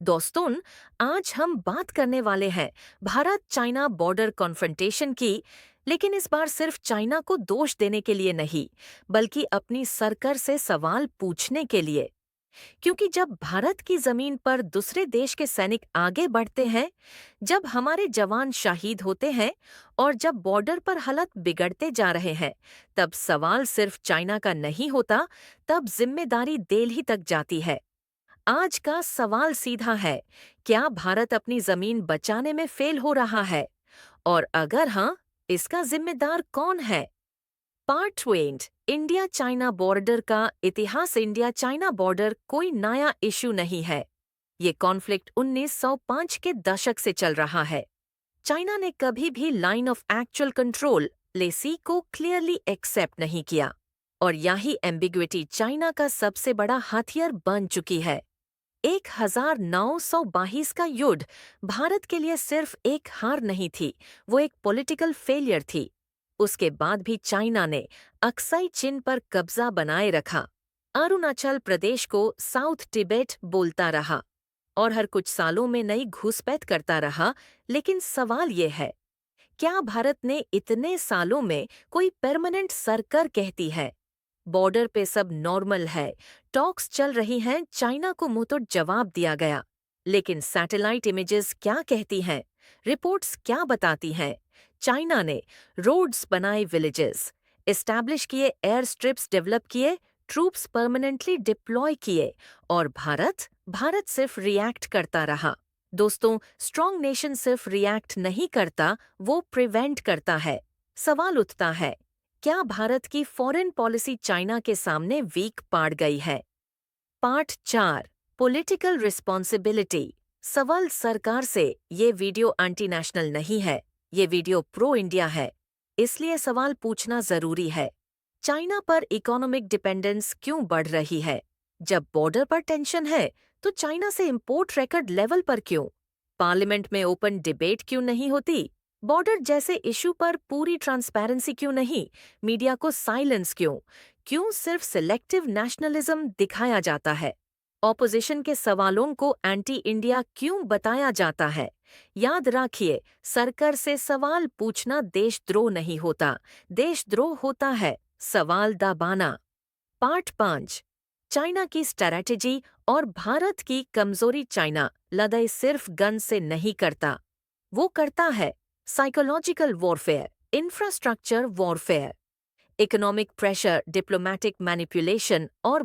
दोस्तों, आज हम बात करने वाले हैं भारत चाइना बॉर्डर कॉन्फ्रंटेशन की। लेकिन इस बार सिर्फ चाइना को दोष देने के लिए नहीं, बल्कि अपनी सरकार से सवाल पूछने के लिए। क्योंकि जब भारत की जमीन पर दूसरे देश के सैनिक आगे बढ़ते हैं, जब हमारे जवान शहीद होते हैं और जब बॉर्डर पर हालत बिगड़ते जा रहे हैं, तब सवाल सिर्फ चाइना का नहीं होता, तब जिम्मेदारी दिल्ली तक जाती है। आज का सवाल सीधा है, क्या भारत अपनी जमीन बचाने में फेल हो रहा है? और अगर हाँ, इसका जिम्मेदार कौन है? पार्ट 20। इंडिया चाइना बॉर्डर का इतिहास। इंडिया चाइना बॉर्डर कोई नया इशू नहीं है। ये कॉन्फ्लिक्ट 1905 के दशक से चल रहा है। चाइना ने कभी भी लाइन ऑफ एक्चुअल कंट्रोल लेसी को क्लियरली एक्सेप्ट नहीं किया, और यही एम्बिग्विटी चाइना का सबसे बड़ा हथियार बन चुकी है। 1922 का युद्ध भारत के लिए सिर्फ एक हार नहीं थी, वो एक पॉलिटिकल फेलियर थी। उसके बाद भी चाइना ने अक्साई चीन पर कब्जा बनाए रखा, अरुणाचल प्रदेश को साउथ तिब्बत बोलता रहा और हर कुछ सालों में नई घुसपैठ करता रहा। लेकिन सवाल ये है, क्या भारत ने इतने सालों में कोई परमानेंट सरकार कहती है? बॉर्डर पे सब नॉर्मल है, टॉक्स चल रही हैं, चाइना को मुंहतोड़ जवाब दिया गया। लेकिन सैटेलाइट इमेजेस क्या कहती हैं? रिपोर्ट्स क्या बताती हैं? चाइना ने रोड्स बनाए, विलेजेस एस्टैब्लिश किए, एयर स्ट्रिप्स डेवलप किए, ट्रूप्स परमानेंटली डिप्लॉय किए, और भारत सिर्फ रिएक्ट करता रहा। दोस्तों, स्ट्रॉन्ग नेशन सिर्फ रिएक्ट नहीं करता, वो प्रिवेंट करता है। सवाल उठता है, क्या भारत की फॉरेन पॉलिसी चाइना के सामने वीक पड़ गई है? पार्ट 4। Political responsibility. सवाल सरकार से, ये वीडियो एंटी नेशनल नहीं है, ये वीडियो प्रो इंडिया है। इसलिए सवाल पूछना जरूरी है। चाइना पर इकोनॉमिक डिपेंडेंस क्यों बढ़ रही है? जब बॉर्डर पर टेंशन है, तो चाइना से इंपोर्ट रिकॉर्ड लेवल पर क्यों? पार्लियामेंट में ओपन डिबेट क्यों नहीं होती? बॉर्डर जैसे इशू पर पूरी ट्रांसपेरेंसी क्यों नहीं? मीडिया को साइलेंस क्यों? क्यों सिर्फ सिलेक्टिव नेशनलिज्म दिखाया जाता है? ऑपोजिशन के सवालों को एंटी इंडिया क्यों बताया जाता है? याद रखिए, सरकार से सवाल पूछना देशद्रोह नहीं होता, देशद्रोह होता है सवाल दबाना। पार्ट 5। चाइना की स्ट्रैटेजी और भारत की कमजोरी। चाइना लड़ाई सिर्फ गन से नहीं करता, वो करता है psychological warfare, infrastructure warfare, economic pressure, diplomatic manipulation. और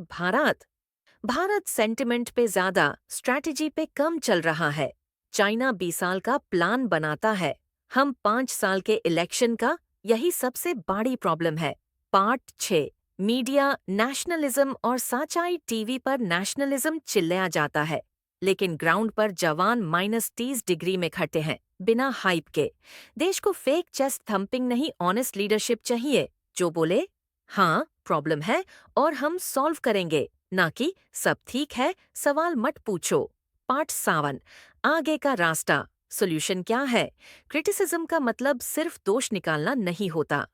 भारत सेंटिमेंट पे ज्यादा, स्ट्रैटेजी पे कम चल रहा है। चाइना 20 साल का प्लान बनाता है, हम 5 साल के इलेक्शन का। यही सबसे बड़ी प्रॉब्लम है। पार्ट 6। मीडिया, नेशनलिज्म और सच्चाई। टीवी पर नेशनलिज्म चिल्लाया जाता है, लेकिन ग्राउंड पर जवान -30 डिग्री में खड़े हैं, बिना हाइप के। देश को फेक चेस्ट थंपिंग नहीं, ऑनेस्ट लीडरशिप चाहिए, जो बोले हाँ प्रॉब्लम है और हम सॉल्व करेंगे, ना कि सब ठीक है, सवाल मत पूछो। पार्ट 7। आगे का रास्ता, सॉल्यूशन क्या है? क्रिटिसिज्म का मतलब सिर्फ दोष निकालना नहीं होता,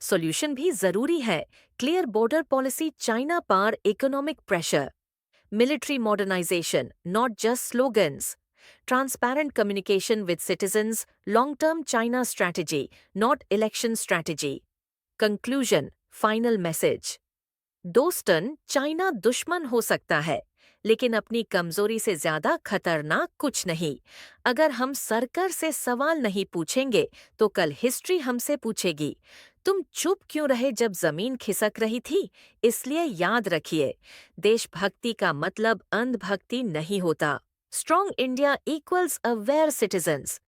सॉल्यूशन भी जरूरी है। क्लियर बॉर्डर पॉलिसी, चाइना पर economic pressure, military modernisation, not just slogans, transparent communication with citizens, long term China strategy, not election strategy. Conclusion, final message. दोस्तन, चाइना दुश्मन हो सकता है, लेकिन अपनी कमजोरी से ज्यादा खतरनाक कुछ नहीं। अगर हम सरकार से सवाल नहीं पूछेंगे, तो कल हिस्ट्री हमसे पूछेगी, तुम चुप क्यों रहे जब जमीन खिसक रही थी? इसलिए याद रखिए, देशभक्ति का मतलब अंधभक्ति नहीं होता। Strong India equals aware citizens.